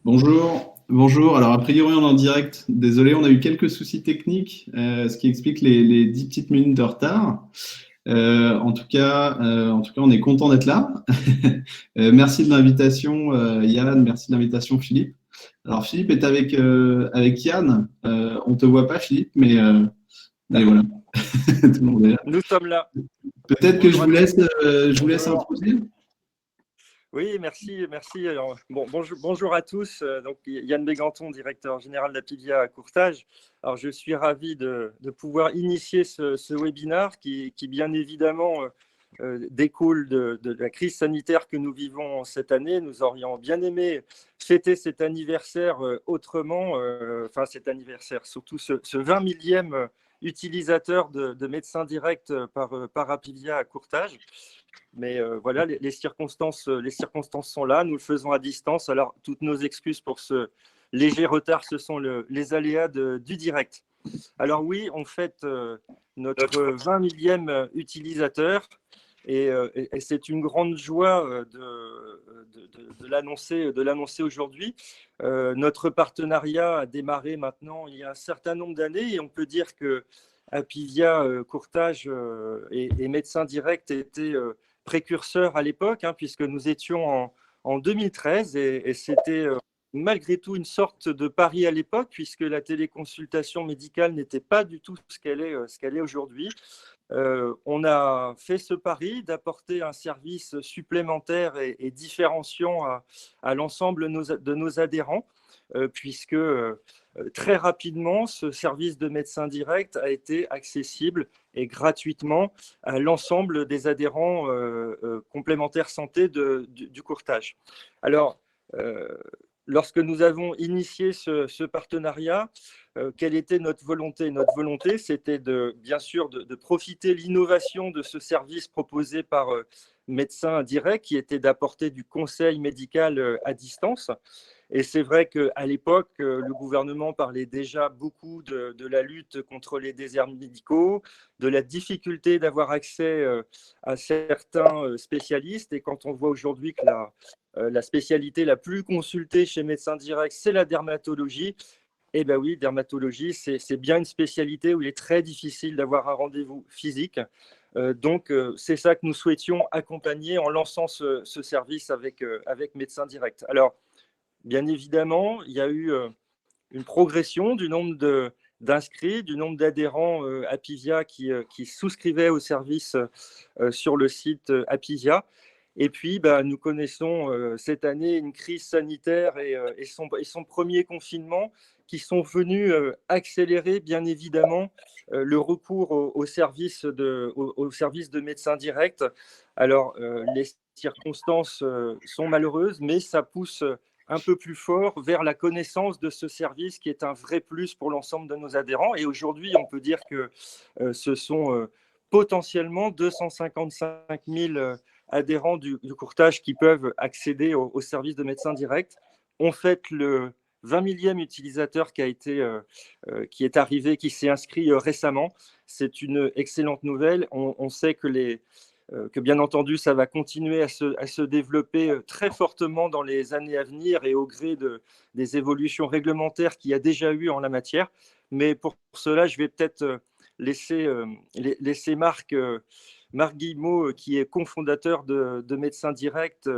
Bonjour, bonjour. Alors, a priori, on est en direct. Désolé, on a eu quelques soucis techniques, ce qui explique les 10 petites minutes de retard. En tout cas, on est content d'être là. Merci de l'invitation, Yann. Merci de l'invitation, Philippe. Alors, Philippe est avec Yann. On te voit pas, Philippe, mais voilà. Tout le monde est là. Nous sommes là. Peut-être que je vous laisse introduire. Oui, merci. Alors, bonjour à tous. Donc, Yann Béganton, directeur général d'Apivia à Courtage. Alors, je suis ravi de pouvoir initier ce webinaire qui bien évidemment découle de la crise sanitaire que nous vivons cette année. Nous aurions bien aimé fêter cet anniversaire autrement, cet anniversaire, surtout ce 20 millième utilisateur de médecins directs par Apivia à Courtage. Mais voilà, les circonstances sont là. Nous le faisons à distance. Alors, toutes nos excuses pour ce léger retard, ce sont les aléas du direct. Alors oui, on fête notre 20 millième utilisateur et c'est une grande joie de l'annoncer aujourd'hui. Notre partenariat a démarré maintenant il y a un certain nombre d'années et on peut dire que Apivia Courtage et Médecins Directs étaient précurseurs à l'époque, puisque nous étions en 2013 et c'était malgré tout une sorte de pari à l'époque, puisque la téléconsultation médicale n'était pas du tout ce qu'elle est aujourd'hui. On a fait ce pari d'apporter un service supplémentaire et différenciant à l'ensemble de nos adhérents, puisque très rapidement, ce service de médecin direct a été accessible et gratuitement à l'ensemble des adhérents complémentaires santé du courtage. Alors, lorsque nous avons initié ce partenariat, quelle était notre volonté? Notre volonté, c'était bien sûr de profiter de l'innovation de ce service proposé par Médecins Directs, qui était d'apporter du conseil médical à distance. Et c'est vrai qu'à l'époque, le gouvernement parlait déjà beaucoup de la lutte contre les déserts médicaux, de la difficulté d'avoir accès à certains spécialistes. Et quand on voit aujourd'hui que la spécialité la plus consultée chez Médecins Directs, c'est la dermatologie, eh bien oui, dermatologie, c'est bien une spécialité où il est très difficile d'avoir un rendez-vous physique. Donc, c'est ça que nous souhaitions accompagner en lançant ce service avec Médecins Directs. Alors, bien évidemment, il y a eu une progression du nombre d'inscrits, du nombre d'adhérents Apivia qui souscrivaient au service sur le site Apivia. Et puis, nous connaissons cette année une crise sanitaire et son premier confinement qui sont venus accélérer, bien évidemment, le recours au service de médecins directs. Alors, les circonstances sont malheureuses, mais ça pousse un peu plus fort vers la connaissance de ce service qui est un vrai plus pour l'ensemble de nos adhérents. Et aujourd'hui, on peut dire que ce sont potentiellement 255 000 adhérents du courtage qui peuvent accéder au service de médecins directs. On fête le 20 millième utilisateur qui est arrivé, qui s'est inscrit récemment. C'est une excellente nouvelle. On sait que bien entendu, ça va continuer à se développer très fortement dans les années à venir et au gré des évolutions réglementaires qu'il y a déjà eu en la matière. Mais pour cela, je vais peut-être laisser Marc Guillemot, qui est cofondateur de Médecins Directs,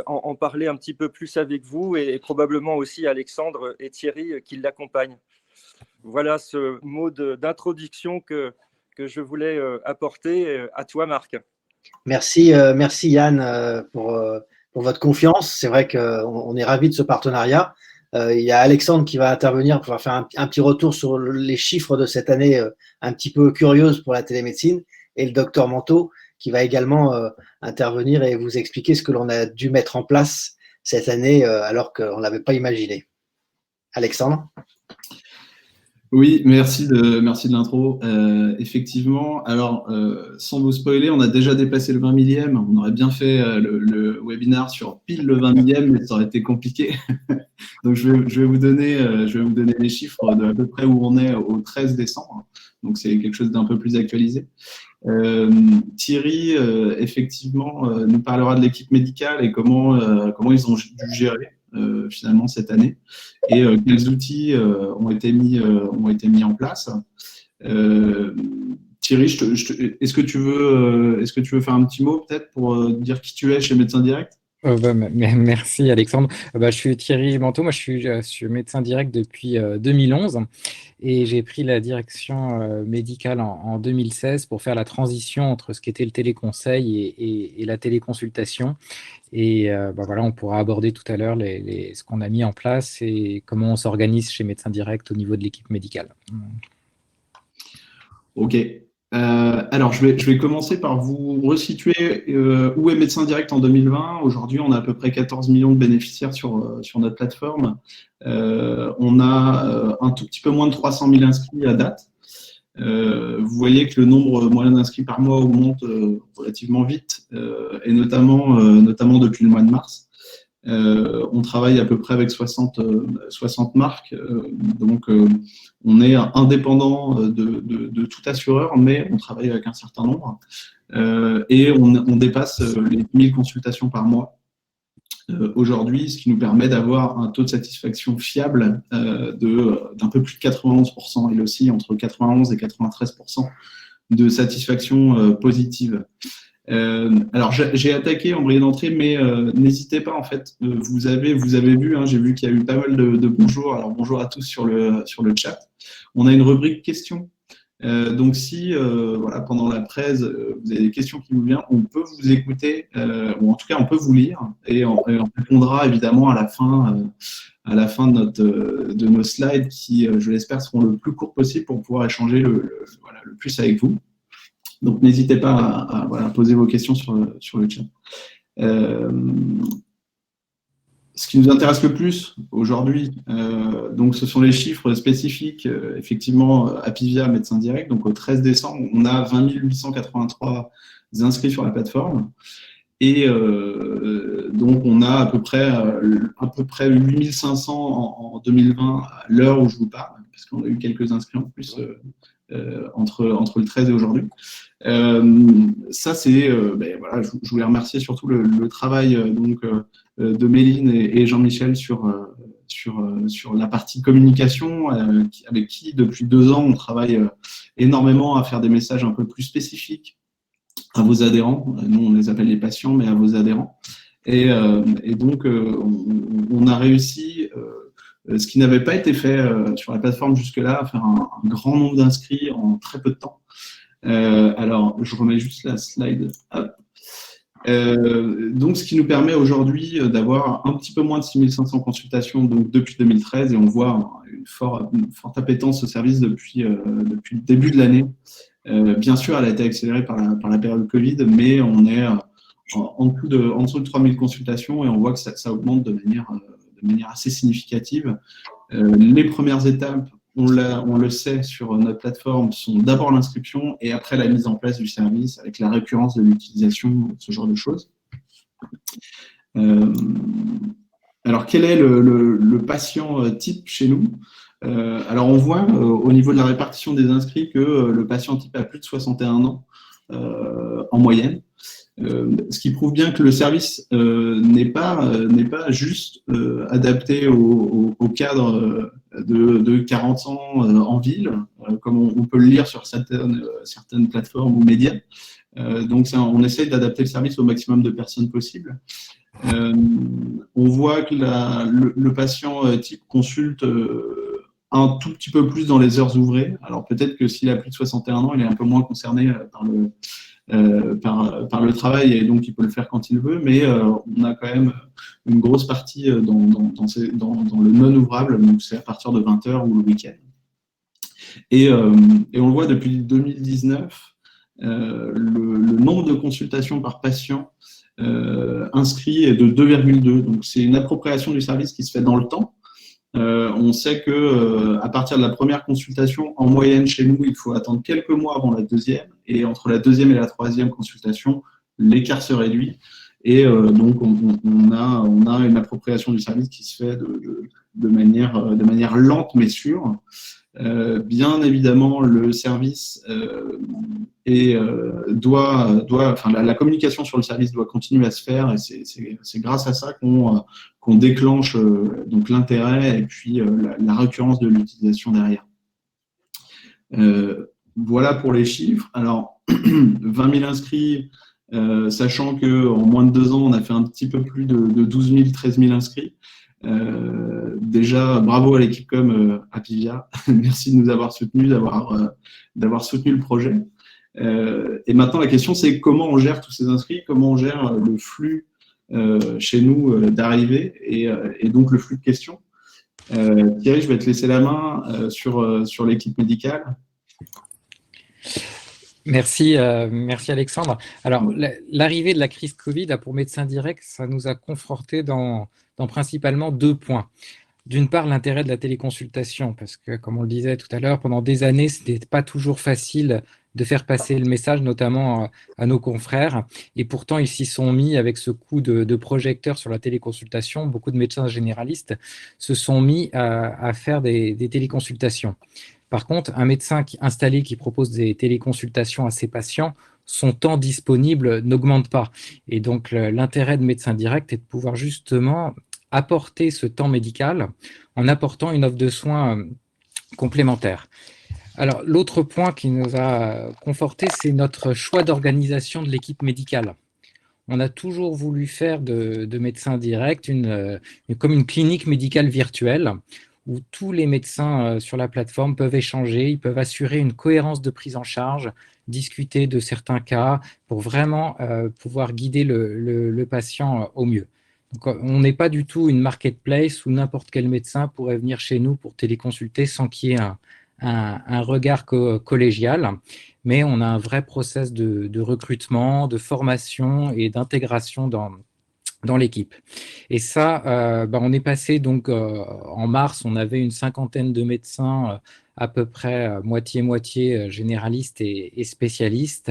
en parler un petit peu plus avec vous et probablement aussi Alexandre et Thierry qui l'accompagnent. Voilà ce mot d'introduction que je voulais apporter. À toi, Marc. Merci Yann pour votre confiance. C'est vrai qu'on est ravis de ce partenariat. Il y a Alexandre qui va intervenir pour faire un petit retour sur les chiffres de cette année un petit peu curieuse pour la télémédecine, et le docteur Manteau qui va également intervenir et vous expliquer ce que l'on a dû mettre en place cette année alors qu'on ne l'avait pas imaginé. Alexandre? Oui, merci de l'intro. Effectivement, alors sans vous spoiler, on a déjà dépassé le 20 millième. On aurait bien fait le webinaire sur pile le 20 millième, mais ça aurait été compliqué. Donc je vais vous donner les chiffres de à peu près où on est au 13 décembre. Donc c'est quelque chose d'un peu plus actualisé. Thierry, effectivement, nous parlera de l'équipe médicale et comment ils ont dû gérer finalement cette année et quels outils ont été mis en place. Thierry, est-ce que tu veux faire un petit mot peut-être pour dire qui tu es chez Médecins Directs? Merci Alexandre. Je suis Thierry Manteau, moi je suis médecin direct depuis 2011 et j'ai pris la direction médicale en 2016 pour faire la transition entre ce qu'était le téléconseil et la téléconsultation. Et voilà, on pourra aborder tout à l'heure ce qu'on a mis en place et comment on s'organise chez Médecins Directs au niveau de l'équipe médicale. Ok. Alors, je vais commencer par vous resituer où est Médecins Directs en 2020. Aujourd'hui, on a à peu près 14 millions de bénéficiaires sur notre plateforme. On a un tout petit peu moins de 300 000 inscrits à date. Vous voyez que le nombre moyen d'inscrits par mois augmente relativement vite, et notamment depuis le mois de mars. On travaille à peu près avec 60 marques, donc on est indépendant de tout assureur, mais on travaille avec un certain nombre et on dépasse les 1000 consultations par mois aujourd'hui, ce qui nous permet d'avoir un taux de satisfaction fiable d'un peu plus de 91%. Il aussi entre 91 et 93% de satisfaction positive. Alors j'ai attaqué en brille d'entrée, mais n'hésitez pas en fait. Vous avez vu, hein, j'ai vu qu'il y a eu pas mal de bonjours. Alors bonjour à tous sur le chat. On a une rubrique questions. Donc si voilà, pendant la presse vous avez des questions qui vous viennent, on peut vous écouter, ou en tout cas on peut vous lire et on répondra évidemment à la fin de nos slides qui, je l'espère, seront le plus court possible pour pouvoir échanger le plus avec vous. Donc, n'hésitez pas à poser vos questions sur le chat. Ce qui nous intéresse le plus aujourd'hui, donc, ce sont les chiffres spécifiques, effectivement, Apivia, Médecins Directs. Donc, au 13 décembre, on a 20 883 inscrits sur la plateforme. Et donc, on a à peu près 8500 en 2020 à l'heure où je vous parle, parce qu'on a eu quelques inscrits en plus entre le 13 et aujourd'hui. Ça, c'est, voilà, je voulais remercier surtout le travail de Méline et Jean-Michel sur la partie communication, avec qui, depuis 2 ans, on travaille énormément à faire des messages un peu plus spécifiques à vos adhérents. Nous, on les appelle les patients, mais à vos adhérents. Et donc, on a réussi, ce qui n'avait pas été fait sur la plateforme jusque-là, à faire un grand nombre d'inscrits en très peu de temps. Alors, je remets juste la slide. Hop. Donc, ce qui nous permet aujourd'hui d'avoir un petit peu moins de 6500 consultations donc, depuis 2013, et on voit une forte appétence au service depuis le début de l'année. Bien sûr, elle a été accélérée par la période Covid, mais on est en dessous de 3000 consultations et on voit que ça augmente de manière assez significative. Les premières étapes, on le sait sur notre plateforme, sont d'abord l'inscription et après la mise en place du service avec la récurrence de l'utilisation, ce genre de choses. Alors, quel est le patient type chez nous? Alors, on voit au niveau de la répartition des inscrits que le patient type a plus de 61 ans en moyenne. Ce qui prouve bien que le service n'est pas juste adapté au cadre de 40 ans en ville, comme on peut le lire sur certaines plateformes ou médias. Donc, on essaye d'adapter le service au maximum de personnes possible. On voit que le patient type consulte un tout petit peu plus dans les heures ouvrées. Alors, peut-être que s'il a plus de 61 ans, il est un peu moins concerné par le travail et donc il peut le faire quand il veut, mais on a quand même une grosse partie dans le non ouvrable, donc c'est à partir de 20h ou le week-end. Et on le voit depuis 2019, le nombre de consultations par patient inscrit est de 2,2, donc c'est une appropriation du service qui se fait dans le temps. On sait que à partir de la première consultation, en moyenne chez nous, il faut attendre quelques mois avant la deuxième, et entre la deuxième et la troisième consultation, l'écart se réduit, et donc on a une appropriation du service qui se fait de manière lente mais sûre. Bien évidemment, le service la communication sur le service doit continuer à se faire, et c'est grâce à ça qu'on déclenche donc l'intérêt et puis la récurrence de l'utilisation derrière. Voilà pour les chiffres. Alors, 20 000 inscrits, sachant qu'en moins de 2 ans, on a fait un petit peu plus de 12 000, 13 000 inscrits. Déjà, bravo à l'équipe com Apivia. Merci de nous avoir soutenus, d'avoir soutenu le projet. Et maintenant, la question, c'est comment on gère tous ces inscrits, comment on gère le flux chez nous d'arrivée et donc le flux de questions. Thierry, je vais te laisser la main sur l'équipe médicale. Merci Alexandre. Alors, l'arrivée de la crise Covid pour Médecins Directs, ça nous a conforté dans principalement 2 points. D'une part, l'intérêt de la téléconsultation, parce que, comme on le disait tout à l'heure, pendant des années, ce n'était pas toujours facile de faire passer le message, notamment à nos confrères. Et pourtant, ils s'y sont mis avec ce coup de projecteur sur la téléconsultation. Beaucoup de médecins généralistes se sont mis à faire des téléconsultations. Par contre, un médecin installé qui propose des téléconsultations à ses patients, son temps disponible n'augmente pas. Et donc, l'intérêt de Médecins Directs est de pouvoir justement apporter ce temps médical en apportant une offre de soins complémentaire. Alors, l'autre point qui nous a conforté, c'est notre choix d'organisation de l'équipe médicale. On a toujours voulu faire de Médecins Directs comme une clinique médicale virtuelle où tous les médecins sur la plateforme peuvent échanger, ils peuvent assurer une cohérence de prise en charge, discuter de certains cas pour vraiment pouvoir guider le patient au mieux. Donc, on n'est pas du tout une marketplace où n'importe quel médecin pourrait venir chez nous pour téléconsulter sans qu'il y ait un regard collégial, mais on a un vrai process de recrutement, de formation et d'intégration dans l'équipe. Et ça, on est passé donc en mars, on avait une 50aine de médecins à peu près moitié-moitié généralistes et spécialistes.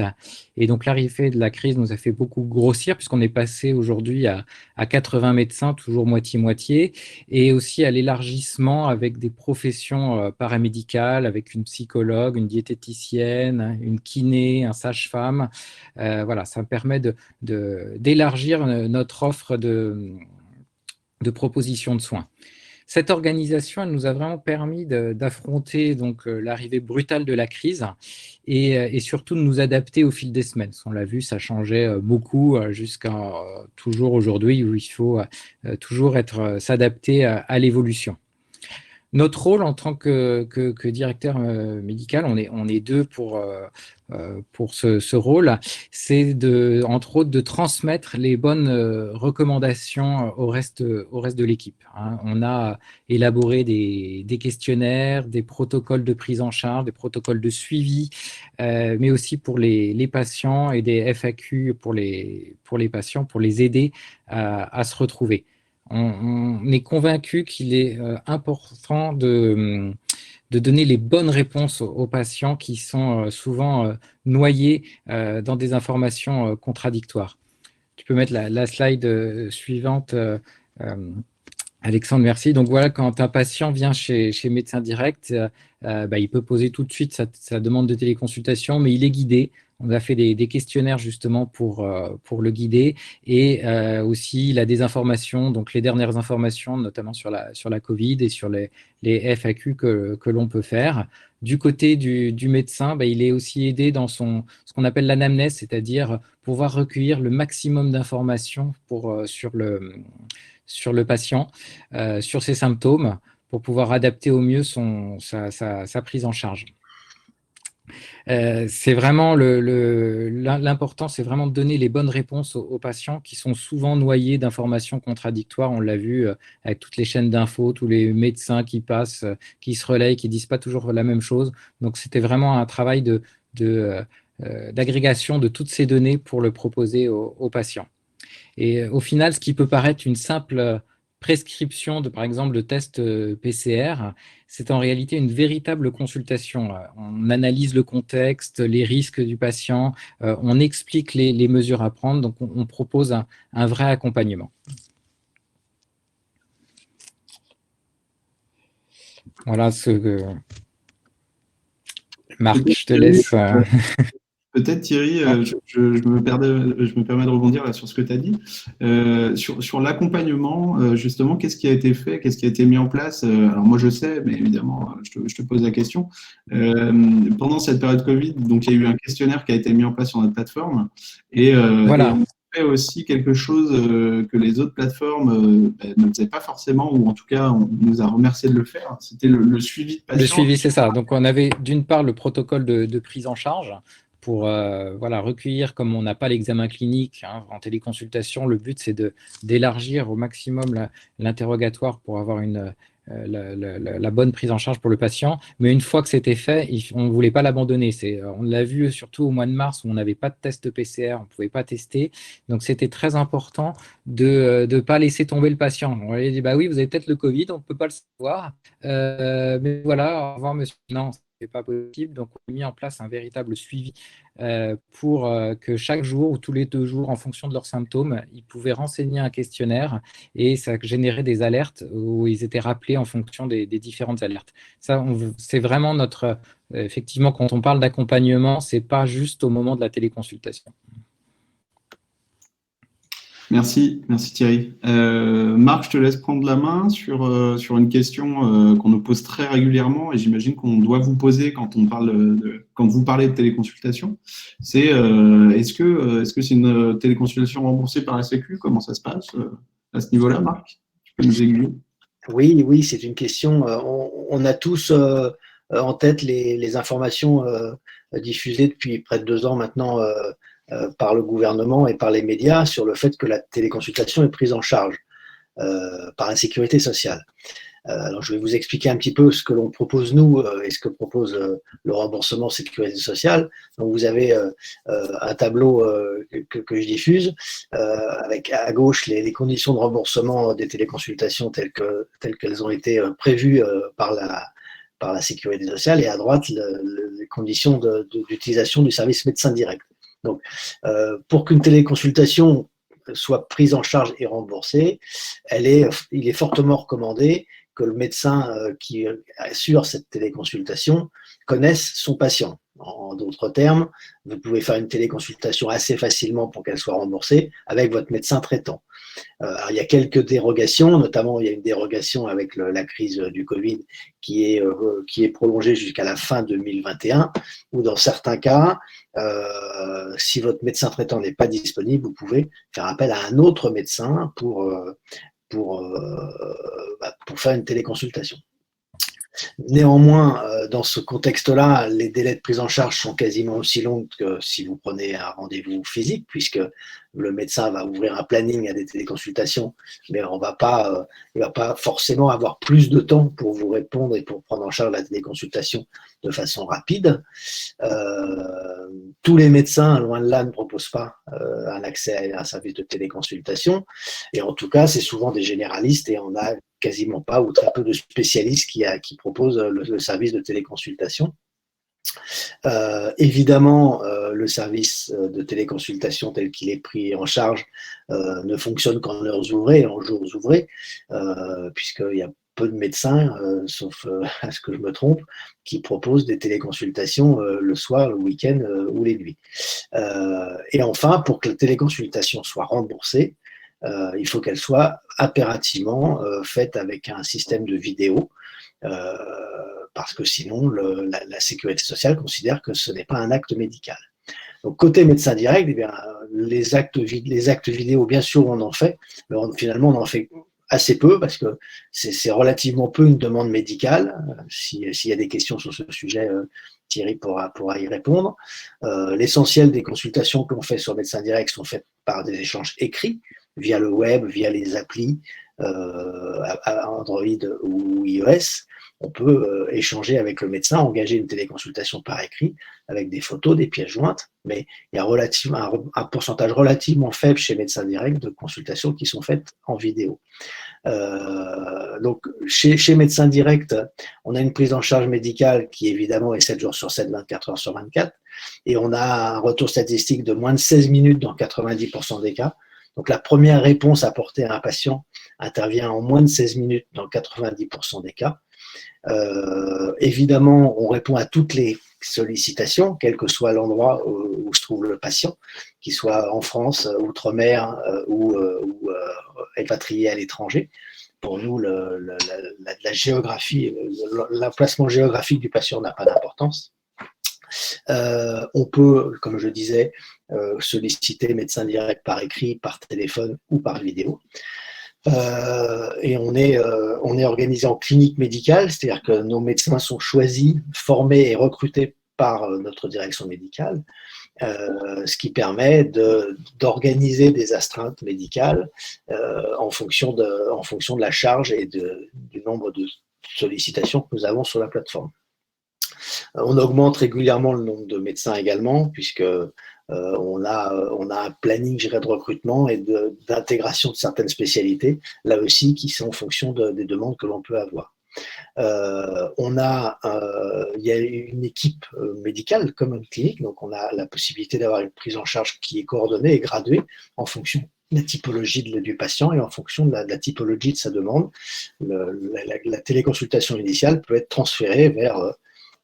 Et donc l'arrivée de la crise nous a fait beaucoup grossir puisqu'on est passé aujourd'hui à 80 médecins, toujours moitié-moitié, et aussi à l'élargissement avec des professions paramédicales, avec une psychologue, une diététicienne, une kiné, un sage-femme. Voilà, ça permet d'élargir notre offre de propositions de soins. Cette organisation, elle nous a vraiment permis d'affronter donc l'arrivée brutale de la crise et surtout de nous adapter au fil des semaines. On l'a vu, ça changeait beaucoup jusqu'à toujours aujourd'hui où il faut toujours s'adapter à l'évolution. Notre rôle en tant que directeur médical, on est 2 pour ce rôle, c'est entre autres de transmettre les bonnes recommandations au reste de l'équipe. On a élaboré des questionnaires, des protocoles de prise en charge, des protocoles de suivi, mais aussi pour les patients et des FAQ pour les patients, pour les aider à se retrouver. On est convaincu qu'il est important de donner les bonnes réponses aux patients qui sont souvent noyés dans des informations contradictoires. Tu peux mettre la slide suivante, Alexandre, merci. Donc voilà, quand un patient vient chez Médecins Directs, il peut poser tout de suite sa demande de téléconsultation, mais il est guidé. On a fait des questionnaires justement pour le guider et aussi il a des informations, donc les dernières informations, notamment sur la Covid et sur les FAQ que l'on peut faire. Du côté du médecin, il est aussi aidé dans ce qu'on appelle l'anamnèse, c'est-à-dire pouvoir recueillir le maximum d'informations sur le patient, sur ses symptômes, pour pouvoir adapter au mieux sa prise en charge. C'est vraiment l'important, c'est vraiment de donner les bonnes réponses aux patients qui sont souvent noyés d'informations contradictoires. On l'a vu avec toutes les chaînes d'infos, tous les médecins qui passent, qui se relayent, qui disent pas toujours la même chose. Donc c'était vraiment un travail d'agrégation de toutes ces données pour le proposer aux patients. Et au final, ce qui peut paraître une simple prescription par exemple, de test PCR, c'est en réalité une véritable consultation. On analyse le contexte, les risques du patient, on explique les mesures à prendre, donc on propose un vrai accompagnement. Voilà Marc, je te laisse. Peut-être Thierry, je me permets de rebondir là sur ce que tu as dit. Sur l'accompagnement, justement, qu'est-ce qui a été fait, qu'est-ce qui a été mis en place? Alors moi je sais, mais évidemment, je te pose la question. Pendant cette période Covid, donc il y a eu un questionnaire qui a été mis en place sur notre plateforme et Voilà. on fait aussi quelque chose que les autres plateformes ne faisaient pas forcément, ou en tout cas on nous a remercié de le faire. C'était le suivi de Le patients. suivi, c'est ça. Donc, on avait d'une part le protocole de prise en charge pour voilà, recueillir, comme on n'a pas l'examen clinique en téléconsultation, le but c'est d'élargir au maximum l'interrogatoire pour avoir la bonne prise en charge pour le patient. Mais une fois que c'était fait, on ne voulait pas l'abandonner. On l'a vu surtout au mois de mars où on n'avait pas de test PCR, on ne pouvait pas tester. Donc c'était très important de ne pas laisser tomber le patient. On lui a dit, bah oui, vous avez peut-être le Covid, on ne peut pas le savoir. Mais voilà, au revoir monsieur. Non, ce n'est pas possible. Donc, on a mis en place un véritable suivi pour que chaque jour ou tous les 2 jours, en fonction de leurs symptômes, ils pouvaient renseigner un questionnaire et ça générait des alertes où ils étaient rappelés en fonction des différentes alertes. Ça, c'est vraiment notre… effectivement, quand on parle d'accompagnement, ce n'est pas juste au moment de la téléconsultation. Merci Thierry. Marc, je te laisse prendre la main sur une question qu'on nous pose très régulièrement et j'imagine qu'on doit vous poser quand vous parlez de téléconsultation. C'est est-ce que c'est une téléconsultation remboursée par la Sécu? Comment ça se passe à ce niveau-là, Marc? Tu peux nous aiguiller? Oui, c'est une question. On a tous en tête les informations diffusées depuis près de 2 ans maintenant par le gouvernement et par les médias sur le fait que la téléconsultation est prise en charge par la sécurité sociale. Alors, je vais vous expliquer un petit peu ce que l'on propose nous et ce que propose le remboursement sécurité sociale. Donc, vous avez un tableau que je diffuse avec à gauche les conditions de remboursement des téléconsultations telles qu'elles ont été prévues par la sécurité sociale et à droite les conditions d'utilisation du service médecin direct. Donc, pour qu'une téléconsultation soit prise en charge et remboursée, il est fortement recommandé que le médecin qui assure cette téléconsultation connaisse son patient. En d'autres termes, vous pouvez faire une téléconsultation assez facilement pour qu'elle soit remboursée avec votre médecin traitant. Alors, il y a quelques dérogations, notamment il y a une dérogation avec la crise du Covid qui est prolongée jusqu'à la fin 2021, où dans certains cas, si votre médecin traitant n'est pas disponible, vous pouvez faire appel à un autre médecin pour faire une téléconsultation. Néanmoins, dans ce contexte-là, les délais de prise en charge sont quasiment aussi longs que si vous prenez un rendez-vous physique, puisque le médecin va ouvrir un planning à des téléconsultations, mais il ne va pas forcément avoir plus de temps pour vous répondre et pour prendre en charge la téléconsultation de façon rapide. Tous les médecins, loin de là, ne proposent pas un accès à un service de téléconsultation. Et en tout cas, c'est souvent des généralistes et on n'a quasiment pas ou très peu de spécialistes qui proposent le service de téléconsultation. Évidemment, le service de téléconsultation tel qu'il est pris en charge ne fonctionne qu'en heures ouvrées, en jours ouvrés, puisqu'il y a peu de médecins, sauf à ce que je me trompe, qui proposent des téléconsultations le soir, le week-end ou les nuits. Et enfin, pour que la téléconsultation soit remboursée, il faut qu'elle soit impérativement faite avec un système de vidéo, parce que sinon, la sécurité sociale considère que ce n'est pas un acte médical. Donc, côté médecin direct, eh bien, les actes vidéo, bien sûr, on en fait, mais finalement, on en fait assez peu parce que c'est relativement peu une demande médicale. S'il y a des questions sur ce sujet, Thierry pourra y répondre. L'essentiel des consultations que l'on fait sur médecin direct sont faites par des échanges écrits, via le web, via les applis Android ou iOS. On peut échanger avec le médecin, engager une téléconsultation par écrit avec des photos, des pièces jointes, mais il y a un pourcentage relativement faible chez Médecin Direct de consultations qui sont faites en vidéo. Donc, chez Médecin Direct, on a une prise en charge médicale qui évidemment est 7 jours sur 7, 24 heures sur 24, et on a un retour statistique de moins de 16 minutes dans 90% des cas. Donc, la première réponse apportée à un patient intervient en moins de 16 minutes dans 90% des cas. Évidemment, on répond à toutes les sollicitation, quel que soit l'endroit où se trouve le patient, qu'il soit en France, outre-mer ou expatrié à l'étranger. Pour nous, la géographie, l'emplacement géographique du patient n'a pas d'importance. On peut, comme je disais, solliciter médecin direct par écrit, par téléphone ou par vidéo. Et on est organisé en clinique médicale, c'est-à-dire que nos médecins sont choisis, formés et recrutés par notre direction médicale, ce qui permet d'organiser des astreintes médicales en fonction de la charge et du nombre de sollicitations que nous avons sur la plateforme. On augmente régulièrement le nombre de médecins également, puisque on a un planning de recrutement et d'intégration de certaines spécialités, là aussi, qui sont en fonction des demandes que l'on peut avoir. Il y a une équipe médicale comme une clinique, donc on a la possibilité d'avoir une prise en charge qui est coordonnée et graduée en fonction de la typologie du patient et en fonction de la typologie de sa demande. La téléconsultation initiale peut être transférée vers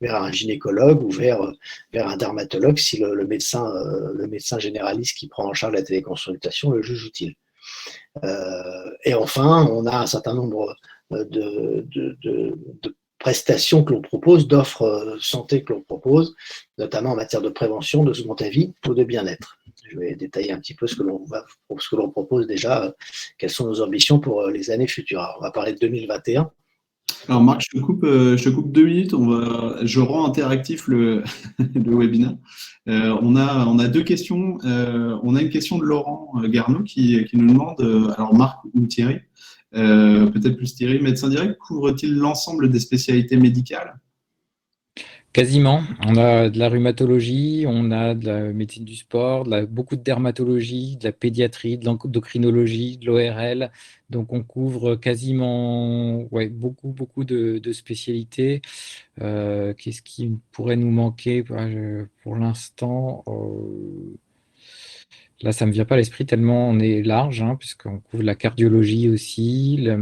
un gynécologue ou vers un dermatologue si le médecin généraliste qui prend en charge la téléconsultation le juge utile. Et enfin, on a un certain nombre de prestations que l'on propose, d'offres santé que l'on propose, notamment en matière de prévention, de second avis ou de bien-être. Je vais détailler un petit peu ce que l'on propose déjà, quelles sont nos ambitions pour les années futures. Alors, on va parler de 2021. Alors Marc, je te coupe 2 minutes. Je rends interactif le webinaire. On a 2 questions. On a une question de Laurent Garneau qui nous demande, alors Marc ou Thierry, peut-être plus Thierry, médecin direct, couvre-t-il l'ensemble des spécialités médicales? Quasiment. On a de la rhumatologie, on a de la médecine du sport, beaucoup de dermatologie, de la pédiatrie, de l'endocrinologie, de l'ORL. Donc, on couvre quasiment beaucoup de spécialités. Qu'est-ce qui pourrait nous manquer pour l'instant? Là, ça ne me vient pas à l'esprit tellement on est large, puisqu'on couvre la cardiologie aussi, la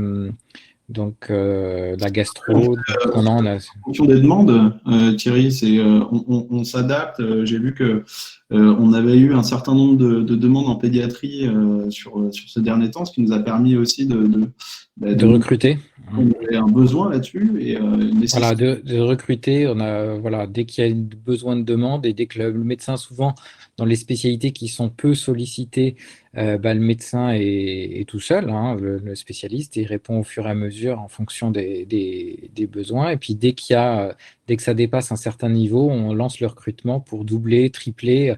gastro. En fonction des demandes, Thierry, on s'adapte. J'ai vu que on avait eu un certain nombre de demandes en pédiatrie sur ce dernier temps, ce qui nous a permis aussi de recruter. On avait un besoin là-dessus et voilà, de recruter. On a dès qu'il y a besoin de demande et dès que le médecin, souvent dans les spécialités qui sont peu sollicitées, le médecin est tout seul, le spécialiste, et il répond au fur et à mesure en fonction des besoins. Et puis dès que ça dépasse un certain niveau, on lance le recrutement pour doubler, tripler.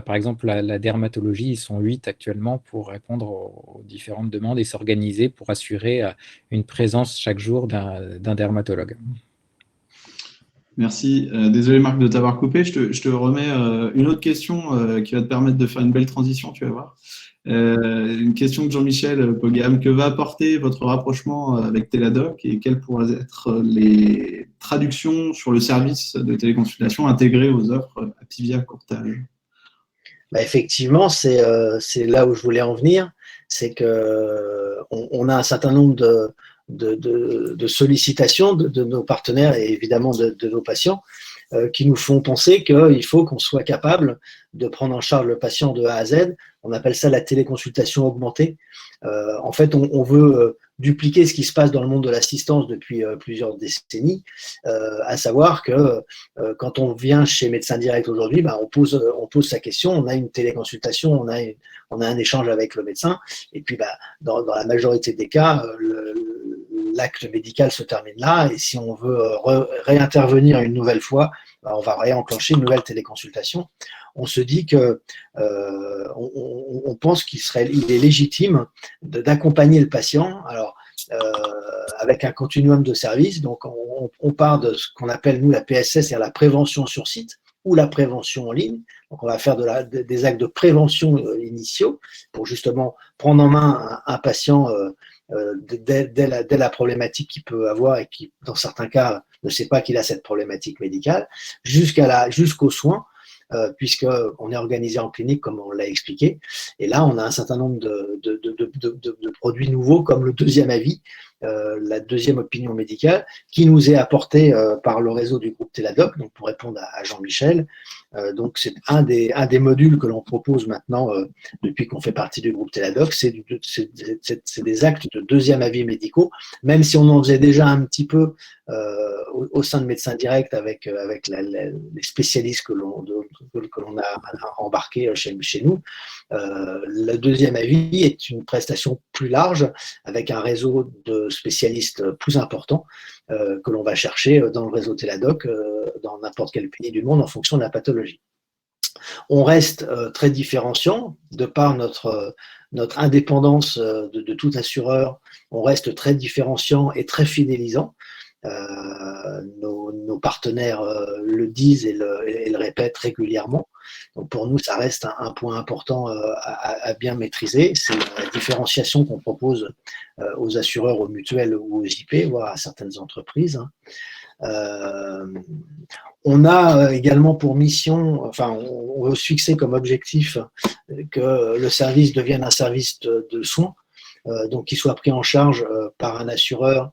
Par exemple, la dermatologie, ils sont 8 actuellement pour répondre aux différentes demandes et s'organiser pour assurer une présence chaque jour d'un dermatologue. Merci. Désolé Marc de t'avoir coupé. Je te remets une autre question qui va te permettre de faire une belle transition, tu vas voir. Une question de Jean-Michel Pogam. Que va apporter votre rapprochement avec Teladoc et quelles pourraient être les traductions sur le service de téléconsultation intégré aux offres Apivia Courtage? Effectivement, c'est là où je voulais en venir. C'est qu'on a un certain nombre de sollicitations de nos partenaires et évidemment de nos patients qui nous font penser qu'il faut qu'on soit capable de prendre en charge le patient de A à Z. On appelle ça la téléconsultation augmentée. En fait, on veut dupliquer ce qui se passe dans le monde de l'assistance depuis plusieurs décennies, à savoir que quand on vient chez Médecin Direct aujourd'hui, on pose sa question, on a une téléconsultation, on a un échange avec le médecin, et puis dans la majorité des cas, l'acte médical se termine là, et si on veut réintervenir une nouvelle fois, on va réenclencher une nouvelle téléconsultation. On se dit que on pense qu'il est légitime d'accompagner le patient. Alors, avec un continuum de services, donc on part de ce qu'on appelle nous la PSS, c'est-à-dire la prévention sur site ou la prévention en ligne. Donc, on va faire des actes de prévention initiaux pour justement prendre en main un patient dès la problématique qu'il peut avoir et qui, dans certains cas, ne sait pas qu'il a cette problématique médicale, jusqu'aux soins, puisqu'on est organisé en clinique, comme on l'a expliqué. Et là, on a un certain nombre de produits nouveaux, comme le deuxième avis, la deuxième opinion médicale, qui nous est apportée par le réseau du groupe Teladoc. Donc, pour répondre à Jean-Michel, donc c'est un des modules que l'on propose maintenant depuis qu'on fait partie du groupe Teladoc, c'est des actes de deuxième avis médicaux, même si on en faisait déjà un petit peu au sein de Médecins Directs avec les spécialistes que l'on a embarqués chez nous. Le deuxième avis est une prestation plus large avec un réseau de spécialistes plus important que l'on va chercher dans le réseau Teladoc dans n'importe quel pays du monde en fonction de la pathologie. On reste très différenciant de par notre indépendance de tout assureur. On reste très différenciant et très fidélisant. Nos partenaires le disent et le répètent régulièrement. Donc pour nous, ça reste un point important à bien maîtriser. C'est la différenciation qu'on propose aux assureurs, aux mutuelles ou aux IP, voire à certaines entreprises. On a également pour mission, enfin, on veut se fixer comme objectif que le service devienne un service de soins, donc qu'il soit pris en charge par un assureur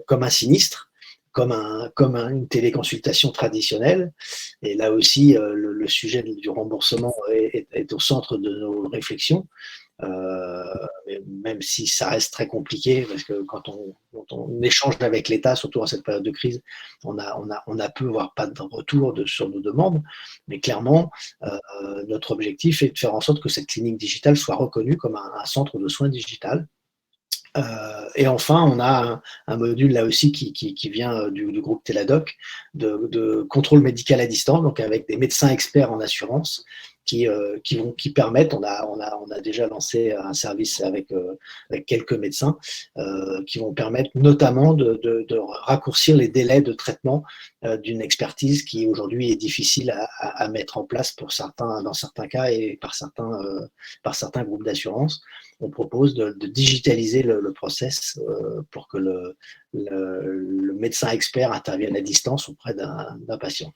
comme un sinistre, comme une téléconsultation traditionnelle. Et là aussi, le sujet du remboursement est au centre de nos réflexions. Même si ça reste très compliqué, parce que quand on échange avec l'État, surtout en cette période de crise, on a peu, voire pas de retour sur nos demandes, mais clairement, notre objectif est de faire en sorte que cette clinique digitale soit reconnue comme un centre de soins digital. Et enfin, on a un module là aussi qui vient du groupe Teladoc de contrôle médical à distance, donc avec des médecins experts en assurance qui permettent, on a déjà lancé un service avec quelques médecins qui vont permettre notamment de raccourcir les délais de traitement d'une expertise qui aujourd'hui est difficile à mettre en place dans certains cas et par certains groupes d'assurance. On propose de digitaliser le process pour que le médecin expert intervienne à distance auprès d'un patient.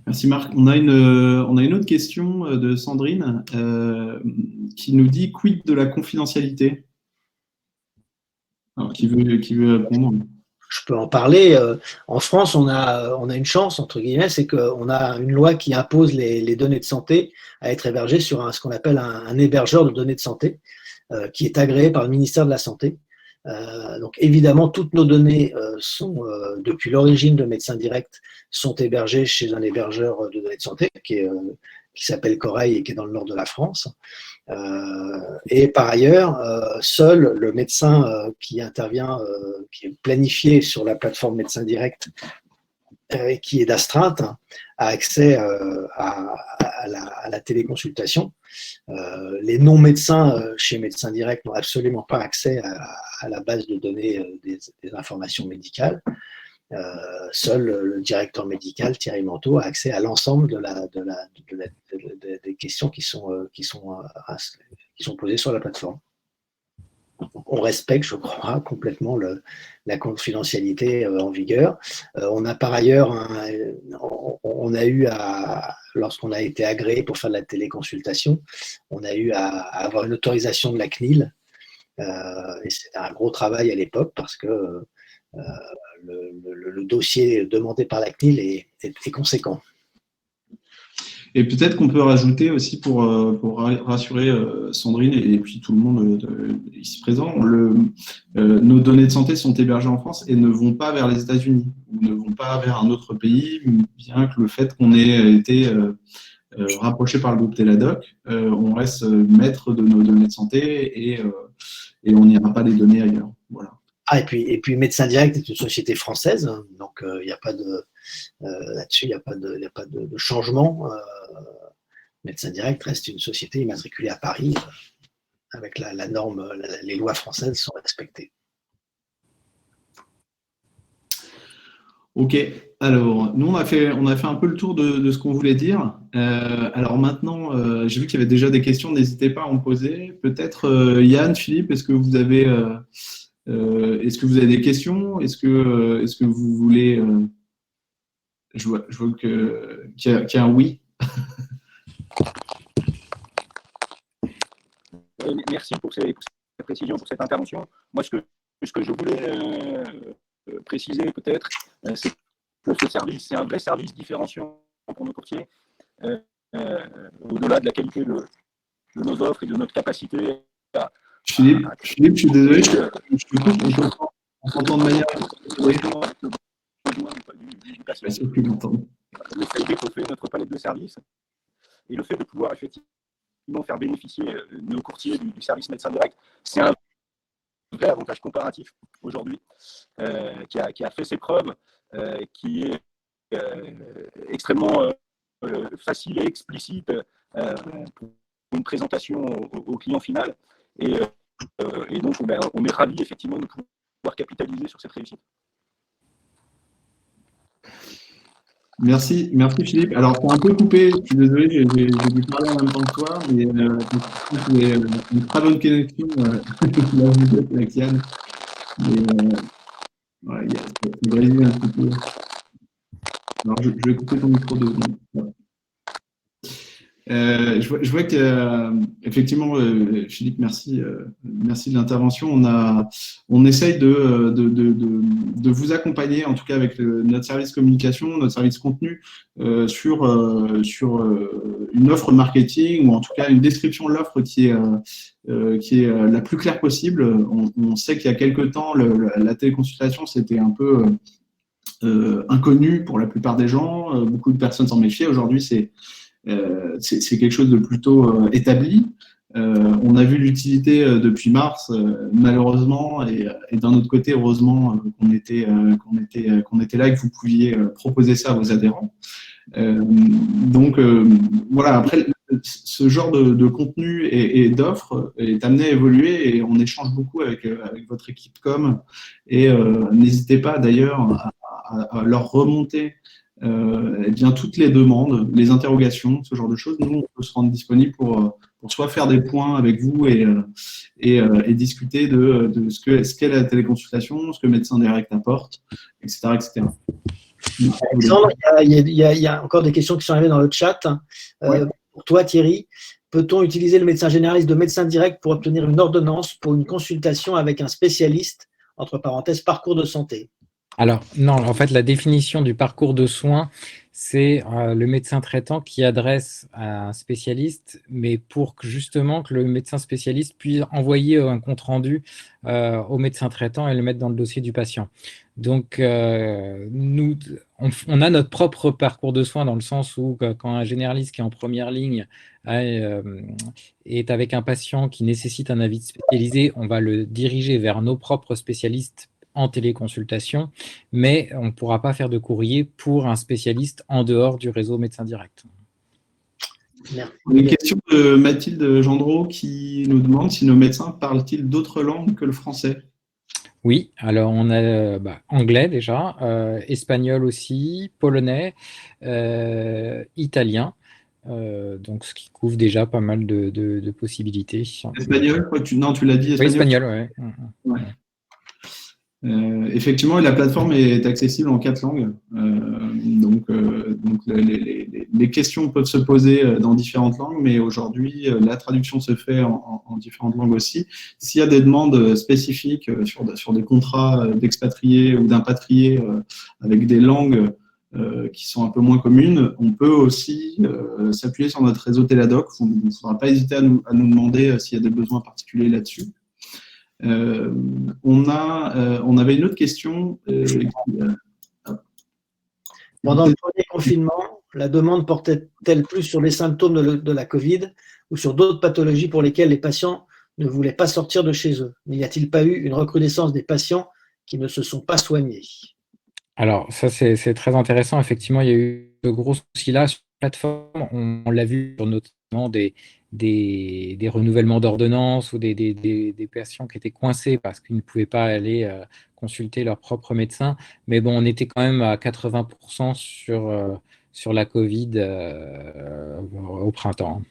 Merci Marc. On a une autre question de Sandrine qui nous dit quid de la confidentialité. Alors, qui veut répondre? Je peux en parler. En France, on a une chance, entre guillemets, c'est qu'on a une loi qui impose les données de santé à être hébergées sur ce qu'on appelle un hébergeur de données de santé, qui est agréé par le ministère de la Santé. Donc évidemment, toutes nos données sont, depuis l'origine de Médecins Directs, sont hébergées chez un hébergeur de données de santé qui s'appelle Coreil et qui est dans le nord de la France. Et par ailleurs, seul le médecin qui intervient, qui est planifié sur la plateforme Médecins Directs et qui est d'astreinte, a accès à la téléconsultation. Les non-médecins chez Médecins Directs n'ont absolument pas accès à la base de données des informations médicales. Seul le directeur médical, Thierry Manteau, a accès à l'ensemble des questions qui sont posées sur la plateforme. On respecte, je crois, complètement la confidentialité en vigueur. On a par ailleurs, on a eu lorsqu'on a été agréé pour faire de la téléconsultation, on a eu à avoir une autorisation de la CNIL. Et c'était un gros travail à l'époque parce que le dossier demandé par la CNIL est conséquent. Et peut-être qu'on peut rajouter aussi pour rassurer Sandrine et puis tout le monde ici présent, nos données de santé sont hébergées en France et ne vont pas vers les États-Unis ou ne vont pas vers un autre pays, bien que le fait qu'on ait été rapproché par le groupe Teladoc, on reste maître de nos données de santé et on n'ira pas les donner ailleurs. Voilà. Et puis Médecins Directs est une société française, hein, donc il n'y a pas de là-dessus, il n'y a pas de changement. Médecins Directs reste une société immatriculée à Paris, avec la norme, les lois françaises sont respectées. Ok, alors nous on a fait un peu le tour de ce qu'on voulait dire. Alors maintenant, j'ai vu qu'il y avait déjà des questions, n'hésitez pas à en poser. Peut-être Yann, Philippe, est-ce que vous avez des questions? Est-ce que vous voulez je vois qu'il y a un oui. Merci pour ces précisions, pour cette intervention. Moi, ce que je voulais préciser peut-être, c'est que ce service, c'est un vrai service différenciant pour nos courtiers, au-delà de la qualité de nos offres et de notre capacité à… Philippe, je suis désolé, je te coupe, on t'entend de manière… Le fait d'étoffer notre palette de services et le fait de pouvoir effectivement faire bénéficier nos courtiers du service médecin direct, c'est un vrai avantage comparatif aujourd'hui qui a fait ses preuves, qui est extrêmement facile et explicite pour une présentation au client final. Et donc, on est ravis effectivement de pouvoir capitaliser sur cette réussite. Merci Philippe. Alors, c'est un peu coupé, je suis désolé, j'ai dû parler en même temps que toi, mais c'est une très bonne connexion avec Yann. Ouais, il brésil un petit peu. Alors, je vais couper ton micro de. Je vois que effectivement, Philippe, merci de l'intervention. On essaye de vous accompagner, en tout cas avec notre service communication, notre service contenu, sur une offre marketing ou en tout cas une description de l'offre qui est la plus claire possible. On sait qu'il y a quelque temps, la téléconsultation, c'était un peu inconnu pour la plupart des gens. Beaucoup de personnes s'en méfiaient. Aujourd'hui, c'est quelque chose de plutôt établi. On a vu l'utilité depuis mars, malheureusement, et d'un autre côté, heureusement qu'on était là et que vous pouviez proposer ça à vos adhérents. Donc voilà, après, ce genre de contenu et d'offres est amené à évoluer et on échange beaucoup avec votre équipe com. Et n'hésitez pas d'ailleurs à leur remonter bien toutes les demandes, les interrogations, ce genre de choses. Nous, on peut se rendre disponible pour soit faire des points avec vous et discuter de ce qu'est la téléconsultation, ce que Médecin Direct apporte, etc. etc. Alexandre, il y a encore des questions qui sont arrivées dans le chat. Pour toi, Thierry, peut-on utiliser le médecin généraliste de Médecin Direct pour obtenir une ordonnance pour une consultation avec un spécialiste, entre parenthèses, parcours de santé? Alors, non, en fait, la définition du parcours de soins, c'est le médecin traitant qui adresse à un spécialiste, mais pour que justement que le médecin spécialiste puisse envoyer un compte-rendu au médecin traitant et le mettre dans le dossier du patient. Donc, nous, on a notre propre parcours de soins dans le sens où quand un généraliste qui est en première ligne est avec un patient qui nécessite un avis spécialisé, on va le diriger vers nos propres spécialistes en téléconsultation, mais on ne pourra pas faire de courrier pour un spécialiste en dehors du réseau Médecin Direct. Une question de Mathilde Gendreau qui nous demande si nos médecins parlent-ils d'autres langues que le français? Oui, alors on a anglais déjà, espagnol aussi, polonais, italien, donc ce qui couvre déjà pas mal de possibilités. Espagnol, non, tu l'as dit, espagnol. Oui, espagnol, oui. Ouais. Effectivement, la plateforme est accessible en 4 langues. Donc les questions peuvent se poser dans différentes langues, mais aujourd'hui, la traduction se fait en différentes langues aussi. S'il y a des demandes spécifiques sur des contrats d'expatriés ou d'impatriés avec des langues qui sont un peu moins communes, on peut aussi s'appuyer sur notre réseau Téladoc. Il ne faudra pas hésiter à nous demander s'il y a des besoins particuliers là-dessus. On avait une autre question. Pendant le premier confinement, la demande portait-elle plus sur les symptômes de la Covid ou sur d'autres pathologies pour lesquelles les patients ne voulaient pas sortir de chez eux? N'y a-t-il pas eu une recrudescence des patients qui ne se sont pas soignés? Alors, ça, c'est très intéressant. Effectivement, il y a eu de gros soucis là sur la plateforme. On l'a vu sur notamment des renouvellements d'ordonnances ou des patients qui étaient coincés parce qu'ils ne pouvaient pas aller consulter leur propre médecin. Mais bon, on était quand même à 80% sur la Covid au printemps.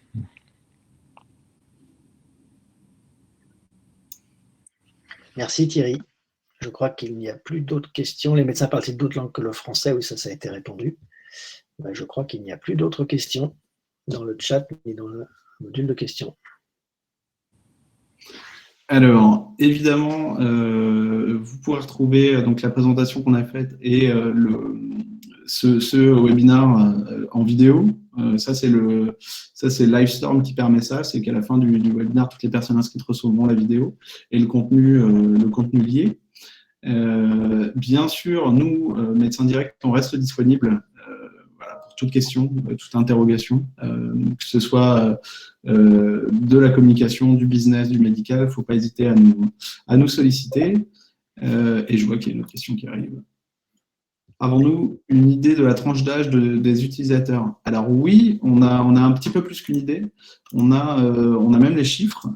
Merci Thierry. Je crois qu'il n'y a plus d'autres questions. Les médecins parlent d'autres langues que le français. Oui, ça a été répondu. Je crois qu'il n'y a plus d'autres questions dans le chat ni dans le module de questions. Alors, évidemment, vous pourrez retrouver donc la présentation qu'on a faite et ce webinar en vidéo. Ça, c'est Livestorm qui permet ça. C'est qu'à la fin du webinar, toutes les personnes inscrites recevront la vidéo et le contenu lié. Bien sûr, nous, Médecins Directs, on reste disponible pour toute question, toute interrogation, que ce soit de la communication, du business, du médical. Il ne faut pas hésiter à nous solliciter. Et je vois qu'il y a une autre question qui arrive. Avons-nous une idée de la tranche d'âge des utilisateurs? Alors oui, on a un petit peu plus qu'une idée. On a même les chiffres.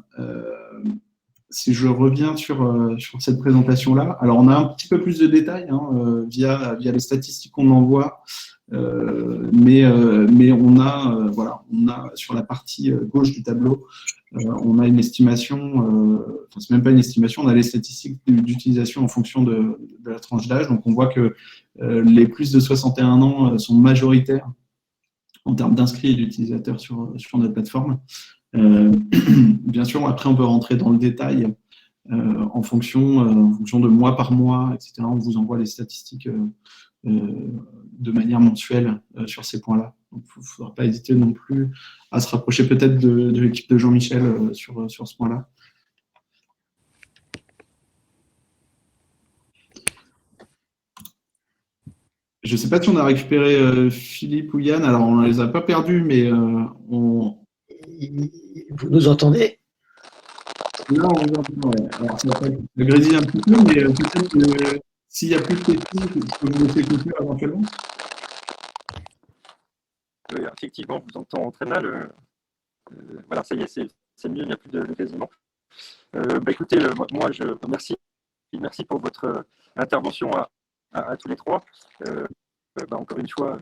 Si je reviens sur cette présentation-là, alors on a un petit peu plus de détails via les statistiques qu'on envoie, mais on a sur la partie gauche du tableau, on a une estimation, c'est même pas une estimation, on a les statistiques d'utilisation en fonction de la tranche d'âge. Donc on voit que les plus de 61 ans sont majoritaires en termes d'inscrits et d'utilisateurs sur notre plateforme. Bien sûr, après, on peut rentrer dans le détail en fonction de mois par mois, etc. On vous envoie les statistiques de manière mensuelle sur ces points-là. Donc, il ne faudra pas hésiter non plus à se rapprocher peut-être de l'équipe de Jean-Michel sur ce point-là. Je ne sais pas si on a récupéré Philippe ou Yann. Alors, on ne les a pas perdus, mais Vous nous entendez? Là, on vous entend. Ouais. Alors, ça va grésiller un petit peu, mais peut-être que s'il n'y a plus de questions, je peux vous laisser conclure éventuellement. Oui, effectivement, je vous entends très mal. Voilà, ça y est, c'est mieux, il n'y a plus de grésillement. Écoutez, moi, je merci pour votre intervention à tous les trois. Encore une fois,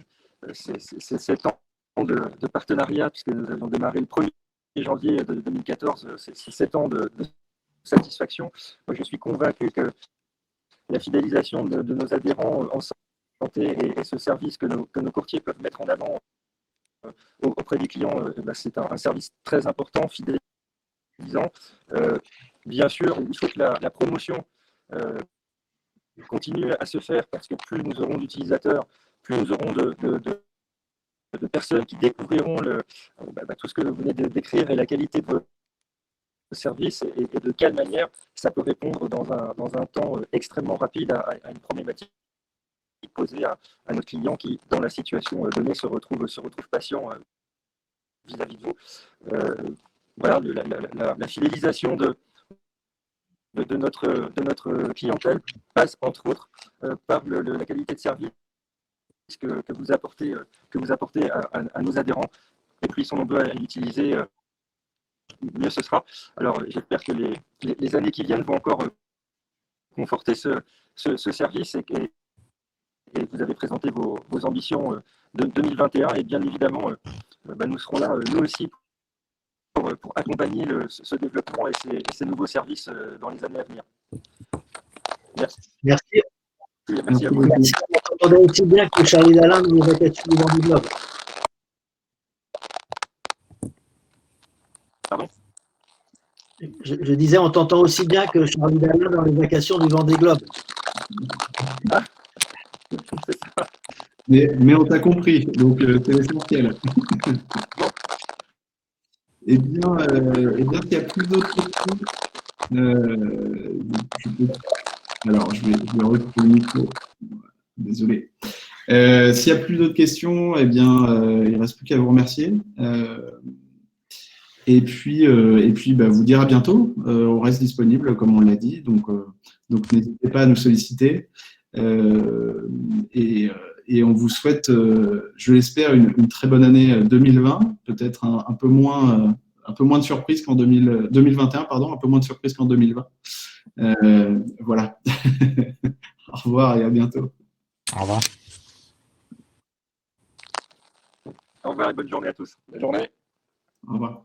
c'est 7 ans de partenariat, puisque nous avons démarré le 1er janvier 2014, c'est 7 ans de satisfaction. Moi, je suis convaincu que la fidélisation de nos adhérents en santé et ce service que nos courtiers peuvent mettre en avant auprès des clients, c'est un service très important, fidélisant. Bien sûr, il faut que la promotion continue à se faire, parce que plus nous aurons d'utilisateurs, plus nous aurons de personnes qui découvriront tout ce que vous venez de décrire et la qualité de vos services et de quelle manière ça peut répondre dans un temps extrêmement rapide à une problématique posée à notre client qui, dans la situation donnée, se retrouve patient vis-à-vis de vous. Voilà, la fidélisation de notre clientèle passe entre autres par la qualité de service que vous apportez à nos adhérents. Et plus ils sont nombreux à l'utiliser, mieux ce sera. Alors j'espère que les années qui viennent vont encore conforter ce service et vous avez présenté vos ambitions de 2021 et bien évidemment nous serons là nous aussi pour accompagner ce développement et ces nouveaux services dans les années à venir. Merci. Merci. Merci à vous. Merci. On entendait aussi bien que Charlie Dalin dans les vacations du Vendée Globe. Pardon? Je disais, on t'entend aussi bien que Charlie Dalin dans les vacations du Vendée Globe. Ah, c'est ça. Mais on t'a compris, donc c'est l'essentiel. Eh bien, s'il n'y a plus d'autres questions, alors je vais retrouver le micro. Désolé. S'il n'y a plus d'autres questions, eh bien, il ne reste plus qu'à vous remercier. Et puis vous dire à bientôt. On reste disponible, comme on l'a dit, donc n'hésitez pas à nous solliciter. Et on vous souhaite, je l'espère, une très bonne année 2020, peut-être un peu moins de surprises qu'en 2021, pardon, un peu moins de surprises qu'en 2020. Voilà. Au revoir et à bientôt. Au revoir. Au revoir et bonne journée à tous. Bonne journée. Au revoir.